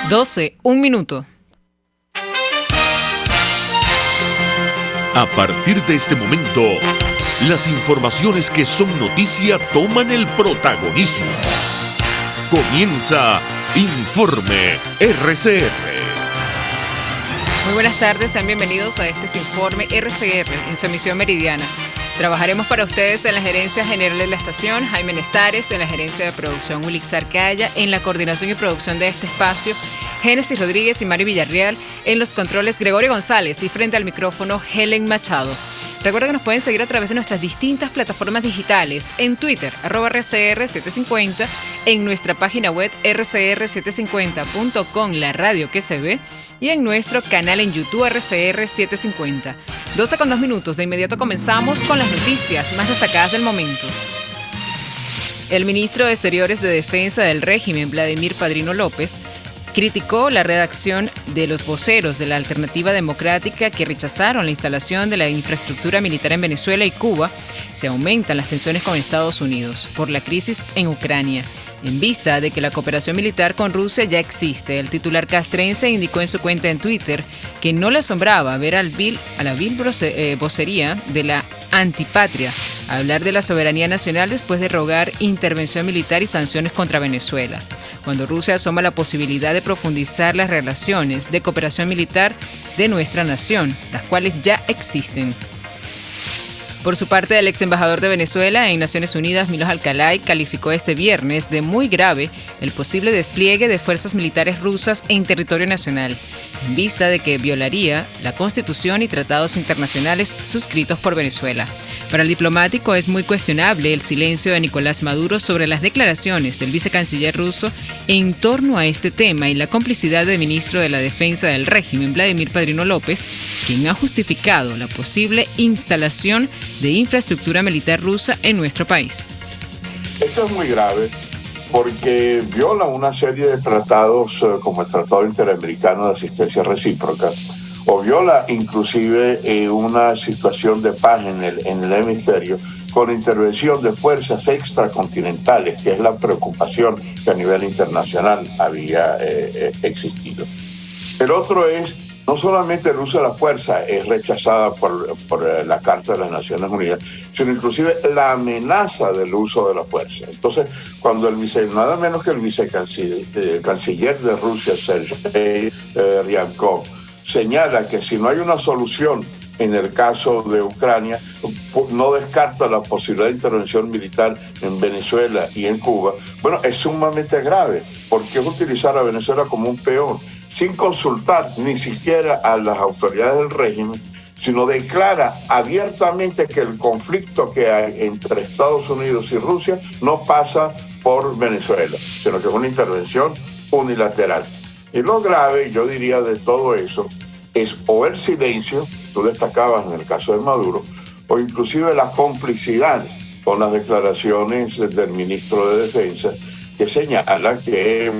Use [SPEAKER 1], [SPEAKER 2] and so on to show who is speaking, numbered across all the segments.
[SPEAKER 1] 12:01.
[SPEAKER 2] A partir de este momento, las informaciones que son noticia toman el protagonismo. Comienza Informe RCR.
[SPEAKER 1] Muy buenas tardes, sean bienvenidos a este Informe RCR en su emisión meridiana. Trabajaremos para ustedes en la gerencia general de la estación, Jaime Nestares, en la gerencia de producción, Ulixar Calla, en la coordinación y producción de este espacio, Génesis Rodríguez y Mari Villarreal, en los controles, Gregorio González y frente al micrófono, Helen Machado. Recuerda que nos pueden seguir a través de nuestras distintas plataformas digitales, en Twitter, @RCR750, en nuestra página web rcr750.com, la radio que se ve, y en nuestro canal en YouTube RCR750. 12:02. De inmediato comenzamos con las noticias más destacadas del momento. El ministro de Exteriores de Defensa del régimen, Vladimir Padrino López, criticó la redacción de los voceros de la Alternativa Democrática que rechazaron la instalación de la infraestructura militar en Venezuela y Cuba. Se aumentan las tensiones con Estados Unidos por la crisis en Ucrania. En vista de que la cooperación militar con Rusia ya existe, el titular castrense indicó en su cuenta en Twitter que no le asombraba ver a la vil vocería de la antipatria hablar de la soberanía nacional después de rogar intervención militar y sanciones contra Venezuela, cuando Rusia asoma la posibilidad de profundizar las relaciones de cooperación militar de nuestra nación, las cuales ya existen. Por su parte, el ex embajador de Venezuela en Naciones Unidas, Milos Alcalay, calificó este viernes de muy grave el posible despliegue de fuerzas militares rusas en territorio nacional, en vista de que violaría la Constitución y tratados internacionales suscritos por Venezuela. Para el diplomático es muy cuestionable el silencio de Nicolás Maduro sobre las declaraciones del vicecanciller ruso en torno a este tema y la complicidad del ministro de la Defensa del régimen, Vladimir Padrino López, quien ha justificado la posible instalación de infraestructura militar rusa en nuestro país.
[SPEAKER 3] Esto es muy grave porque viola una serie de tratados como el Tratado Interamericano de Asistencia Recíproca, o viola inclusive una situación de paz en el hemisferio con intervención de fuerzas extracontinentales, que es la preocupación que a nivel internacional había existido. El otro es, no solamente el uso de la fuerza es rechazada por la Carta de las Naciones Unidas, sino inclusive la amenaza del uso de la fuerza. Entonces, cuando nada menos que el vicecanciller de Rusia, Sergei Ryabkov, señala que si no hay una solución en el caso de Ucrania, no descarta la posibilidad de intervención militar en Venezuela y en Cuba, bueno, es sumamente grave, porque es utilizar a Venezuela como un peón, sin consultar ni siquiera a las autoridades del régimen, sino declara abiertamente que el conflicto que hay entre Estados Unidos y Rusia no pasa por Venezuela, sino que es una intervención unilateral. Y lo grave, yo diría, de todo eso es o el silencio, tú destacabas en el caso de Maduro, o inclusive la complicidad con las declaraciones del ministro de Defensa, que señala que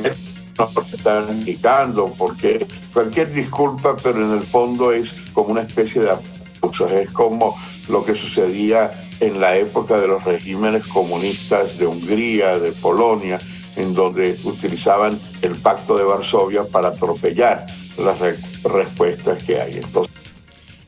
[SPEAKER 3] no están indicando, porque cualquier disculpa, pero en el fondo es como una especie de abusos, es como lo que sucedía en la época de los regímenes comunistas de Hungría, de Polonia, en donde utilizaban el Pacto de Varsovia para atropellar las respuestas que hay. Entonces,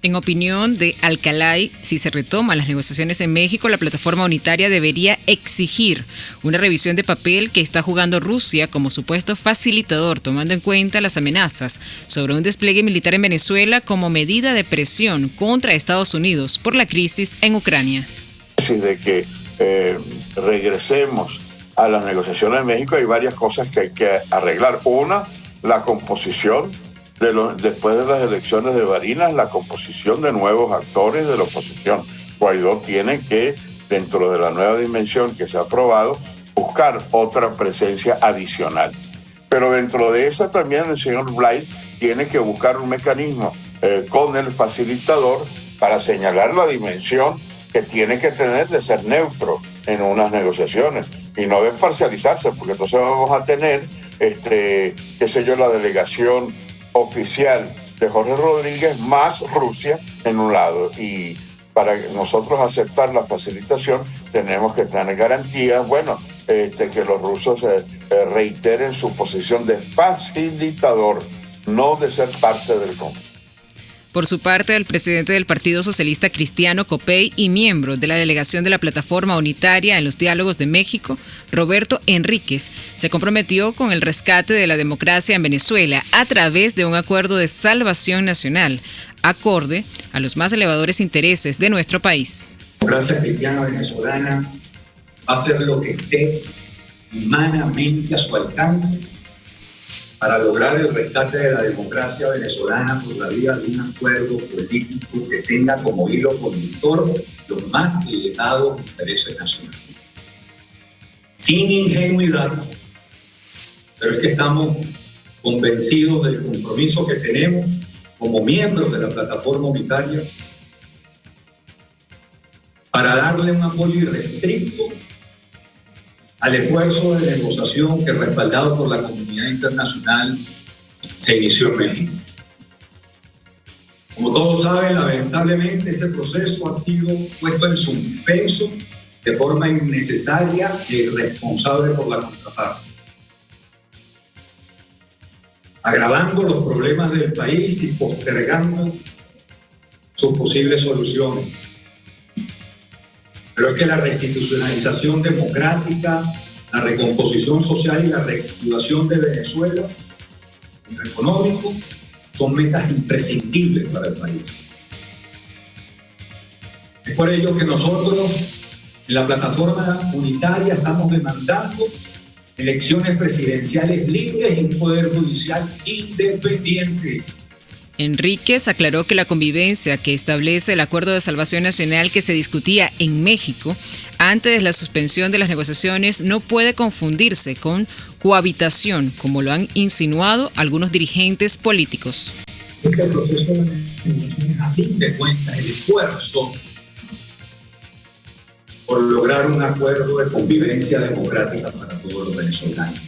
[SPEAKER 1] en opinión de Alcalay, si se retoman las negociaciones en México, la plataforma unitaria debería exigir una revisión de papel que está jugando Rusia como supuesto facilitador, tomando en cuenta las amenazas sobre un despliegue militar en Venezuela como medida de presión contra Estados Unidos por la crisis en Ucrania.
[SPEAKER 3] De que regresemos a las negociaciones en México, hay varias cosas que hay que arreglar. Una, la composición después de las elecciones de Barinas, la composición de nuevos actores de la oposición. Guaidó tiene que, dentro de la nueva dimensión que se ha aprobado, buscar otra presencia adicional. Pero dentro de esa también el señor Blay tiene que buscar un mecanismo con el facilitador para señalar la dimensión que tiene que tener de ser neutro en unas negociaciones y no de parcializarse, porque entonces vamos a tener, la delegación oficial de Jorge Rodríguez más Rusia en un lado, y para nosotros aceptar la facilitación tenemos que tener garantías, que los rusos reiteren su posición de facilitador, no de ser parte del conflicto.
[SPEAKER 1] Por su parte, el presidente del Partido Socialista Cristiano Copey y miembro de la delegación de la Plataforma Unitaria en los Diálogos de México, Roberto Enríquez, se comprometió con el rescate de la democracia en Venezuela a través de un acuerdo de salvación nacional, acorde a los más elevadores intereses de nuestro país.
[SPEAKER 4] La democracia cristiana venezolana va a hacer lo que esté humanamente a su alcance para lograr el rescate de la democracia venezolana por la vía de un acuerdo político que tenga como hilo conductor los más elevados intereses nacionales. Sin ingenuidad, pero es que estamos convencidos del compromiso que tenemos como miembros de la Plataforma Unitaria para darle un apoyo irrestricto al esfuerzo de negociación que, respaldado por la comunidad internacional, se inició en México. Como todos saben, lamentablemente ese proceso ha sido puesto en suspenso de forma innecesaria e irresponsable por la contraparte, agravando los problemas del país y postergando sus posibles soluciones. Pero es que la reinstitucionalización democrática, la recomposición social y la reactivación de Venezuela en lo económico son metas imprescindibles para el país. Es por ello que nosotros en la Plataforma Unitaria estamos demandando elecciones presidenciales libres y un poder judicial independiente.
[SPEAKER 1] Enríquez aclaró que la convivencia que establece el Acuerdo de Salvación Nacional que se discutía en México antes de la suspensión de las negociaciones no puede confundirse con cohabitación, como lo han insinuado algunos dirigentes políticos.
[SPEAKER 4] Este proceso de negociaciones, a fin de cuentas, el esfuerzo por lograr un acuerdo de convivencia democrática para todos los venezolanos.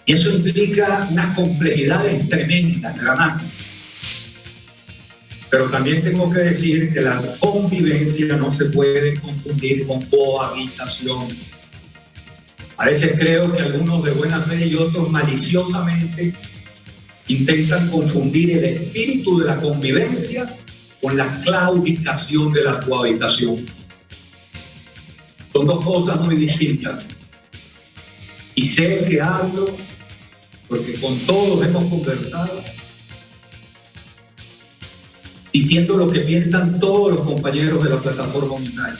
[SPEAKER 4] Y eso implica unas complejidades tremendas, dramáticas. Pero también tengo que decir que la convivencia no se puede confundir con cohabitación. A veces creo que algunos de buena fe y otros maliciosamente intentan confundir el espíritu de la convivencia con la claudicación de la cohabitación. Son dos cosas muy distintas. Y sé que hablo porque con todos hemos conversado, diciendo lo que piensan todos los compañeros de la Plataforma Unitaria.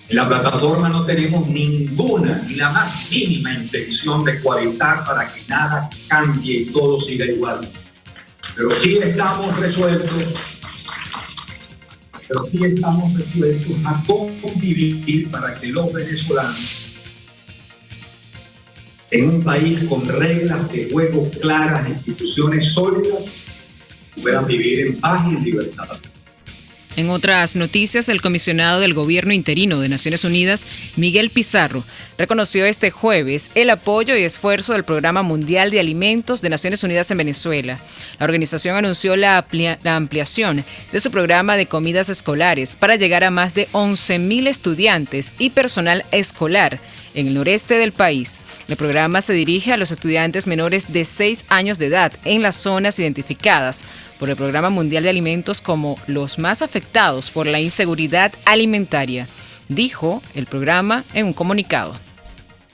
[SPEAKER 4] En la plataforma no tenemos ninguna, ni la más mínima intención de cohabitar para que nada cambie y todo siga igual. Pero sí estamos resueltos a convivir para que los venezolanos, en un país con reglas de juego claras, instituciones sólidas, puedan vivir en paz y en libertad.
[SPEAKER 1] En otras noticias, el comisionado del Gobierno interino de Naciones Unidas, Miguel Pizarro, reconoció este jueves el apoyo y esfuerzo del Programa Mundial de Alimentos de Naciones Unidas en Venezuela. La organización anunció la ampliación de su programa de comidas escolares para llegar a más de 11.000 estudiantes y personal escolar en el noreste del país. El programa se dirige a los estudiantes menores de 6 años de edad en las zonas identificadas por el Programa Mundial de Alimentos como los más afectados por la inseguridad alimentaria, dijo el programa en un comunicado.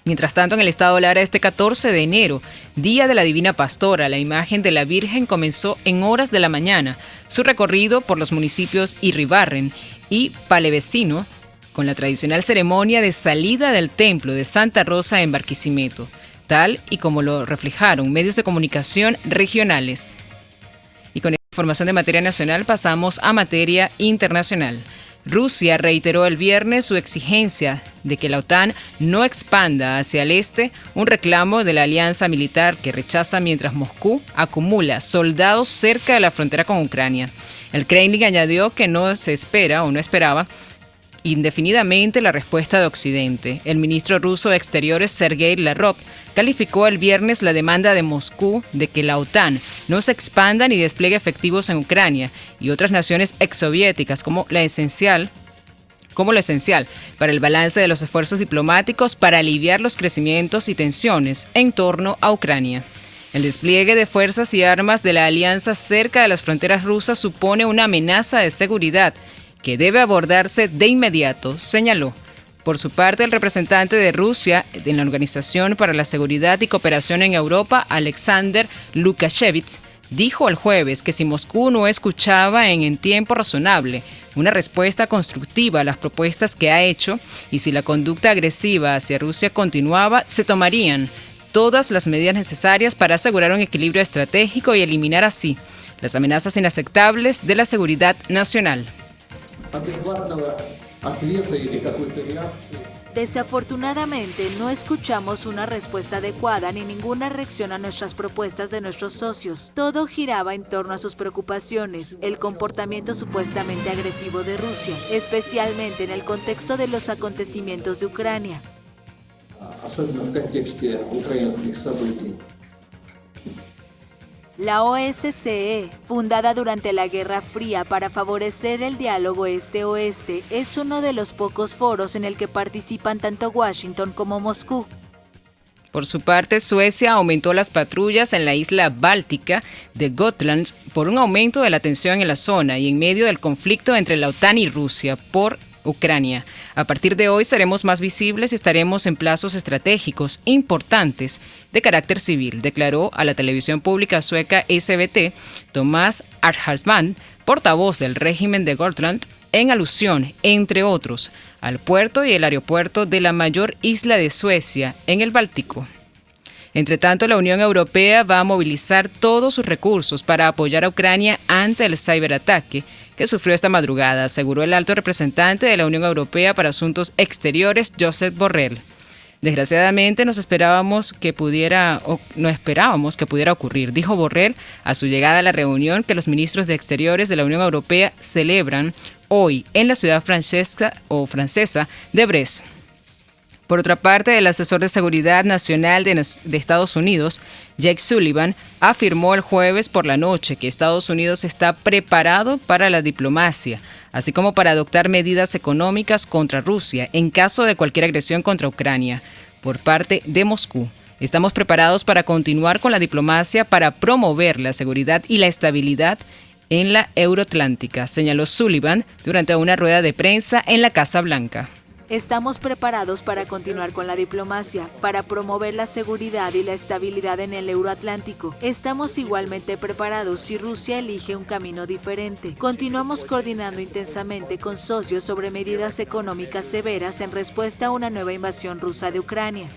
[SPEAKER 1] Mientras tanto, en el estado Lara, este 14 de enero, Día de la Divina Pastora, la imagen de la Virgen comenzó en horas de la mañana su recorrido por los municipios Irribarren y Palevecino, con la tradicional ceremonia de salida del templo de Santa Rosa en Barquisimeto, tal y como lo reflejaron medios de comunicación regionales. Y con esta información de materia nacional pasamos a materia internacional. Rusia reiteró el viernes su exigencia de que la OTAN no expanda hacia el este, un reclamo de la alianza militar que rechaza mientras Moscú acumula soldados cerca de la frontera con Ucrania. El Kremlin añadió que no esperaba indefinidamente la respuesta de Occidente. El ministro ruso de Exteriores, Sergei Lavrov, calificó el viernes la demanda de Moscú de que la OTAN no se expanda ni despliegue efectivos en Ucrania y otras naciones exsoviéticas como la esencial como lo esencial para el balance de los esfuerzos diplomáticos para aliviar los crecimientos y tensiones en torno a Ucrania. El despliegue de fuerzas y armas de la alianza cerca de las fronteras rusas supone una amenaza de seguridad que debe abordarse de inmediato, señaló. Por su parte, el representante de Rusia en la Organización para la Seguridad y Cooperación en Europa, Alexander Lukashevich, dijo el jueves que si Moscú no escuchaba en tiempo razonable una respuesta constructiva a las propuestas que ha hecho y si la conducta agresiva hacia Rusia continuaba, se tomarían todas las medidas necesarias para asegurar un equilibrio estratégico y eliminar así las amenazas inaceptables de la seguridad nacional.
[SPEAKER 5] Desafortunadamente, no escuchamos una respuesta adecuada ni ninguna reacción a nuestras propuestas de nuestros socios. Todo giraba en torno a sus preocupaciones, el comportamiento supuestamente agresivo de Rusia, especialmente en el contexto de los acontecimientos de Ucrania. La OSCE, fundada durante la Guerra Fría para favorecer el diálogo este-oeste, es uno de los pocos foros en el que participan tanto Washington como Moscú.
[SPEAKER 1] Por su parte, Suecia aumentó las patrullas en la isla báltica de Gotland por un aumento de la tensión en la zona y en medio del conflicto entre la OTAN y Rusia por Ucrania. A partir de hoy seremos más visibles y estaremos en plazos estratégicos importantes de carácter civil, declaró a la televisión pública sueca SVT Tomás Arhansman, portavoz del régimen de Gotland, en alusión, entre otros, al puerto y el aeropuerto de la mayor isla de Suecia en el Báltico. Entre tanto, la Unión Europea va a movilizar todos sus recursos para apoyar a Ucrania ante el ciberataque que sufrió esta madrugada, aseguró el alto representante de la Unión Europea para Asuntos Exteriores, Josep Borrell. Desgraciadamente no esperábamos que pudiera ocurrir, dijo Borrell a su llegada a la reunión que los ministros de Exteriores de la Unión Europea celebran hoy en la ciudad francesa de Brest. Por otra parte, el asesor de Seguridad Nacional de Estados Unidos, Jake Sullivan, afirmó el jueves por la noche que Estados Unidos está preparado para la diplomacia, así como para adoptar medidas económicas contra Rusia en caso de cualquier agresión contra Ucrania por parte de Moscú. Estamos preparados para continuar con la diplomacia para promover la seguridad y la estabilidad en la Euroatlántica, señaló Sullivan durante una rueda de prensa en la Casa Blanca.
[SPEAKER 5] Estamos preparados para continuar con la diplomacia, para promover la seguridad y la estabilidad en el Euroatlántico. Estamos igualmente preparados si Rusia elige un camino diferente. Continuamos coordinando intensamente con socios sobre medidas económicas severas en respuesta a una nueva invasión rusa de Ucrania.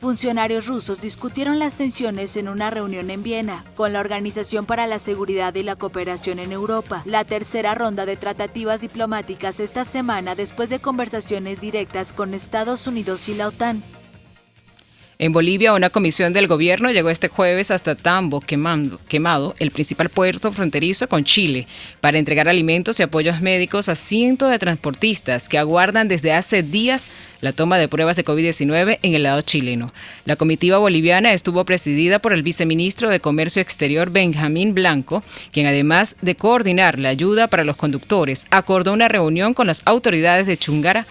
[SPEAKER 5] Funcionarios rusos discutieron las tensiones en una reunión en Viena con la Organización para la Seguridad y la Cooperación en Europa, la tercera ronda de tratativas diplomáticas esta semana después de conversaciones directas con Estados Unidos y la OTAN.
[SPEAKER 1] En Bolivia, una comisión del gobierno llegó este jueves hasta Tambo Quemado, el principal puerto fronterizo con Chile, para entregar alimentos y apoyos médicos a cientos de transportistas que aguardan desde hace días la toma de pruebas de COVID-19 en el lado chileno. La comitiva boliviana estuvo presidida por el viceministro de Comercio Exterior Benjamín Blanco, quien además de coordinar la ayuda para los conductores, acordó una reunión con las autoridades de Chungara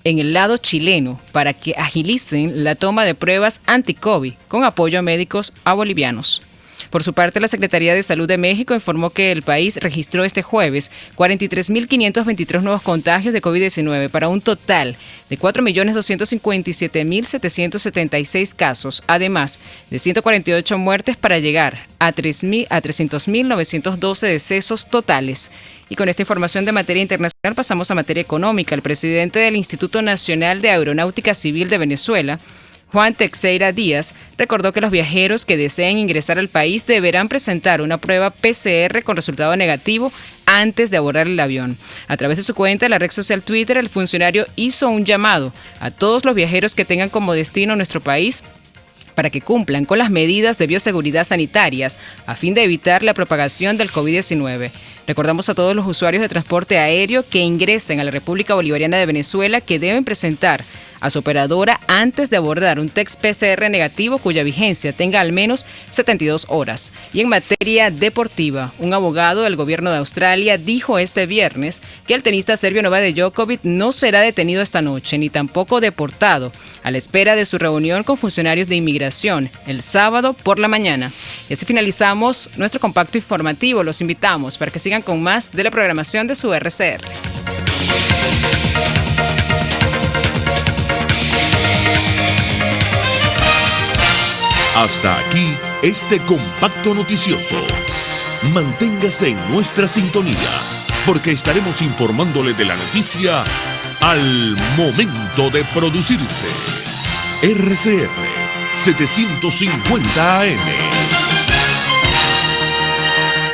[SPEAKER 1] en el lado chileno para que agilicen la toma de pruebas anti-COVID con apoyo a médicos a bolivianos. Por su parte, la Secretaría de Salud de México informó que el país registró este jueves 43.523 nuevos contagios de COVID-19 para un total de 4.257.776 casos, además de 148 muertes para llegar a 300.912 decesos totales. Y con esta información de materia internacional pasamos a materia económica. El presidente del Instituto Nacional de Aeronáutica Civil de Venezuela, Juan Teixeira Díaz, recordó que los viajeros que deseen ingresar al país deberán presentar una prueba PCR con resultado negativo antes de abordar el avión. A través de su cuenta en la red social Twitter, el funcionario hizo un llamado a todos los viajeros que tengan como destino nuestro país para que cumplan con las medidas de bioseguridad sanitarias a fin de evitar la propagación del COVID-19. Recordamos a todos los usuarios de transporte aéreo que ingresen a la República Bolivariana de Venezuela que deben presentar a su operadora antes de abordar un test PCR negativo cuya vigencia tenga al menos 72 horas. Y en materia deportiva, un abogado del gobierno de Australia dijo este viernes que el tenista serbio Novak Djokovic no será detenido esta noche ni tampoco deportado a la espera de su reunión con funcionarios de inmigración el sábado por la mañana. Y así finalizamos nuestro compacto informativo. Los invitamos para que sigan con más de la programación de su RCR.
[SPEAKER 2] Hasta aquí este compacto noticioso. Manténgase en nuestra sintonía, porque estaremos informándole de la noticia al momento de producirse. RCR 750 AM.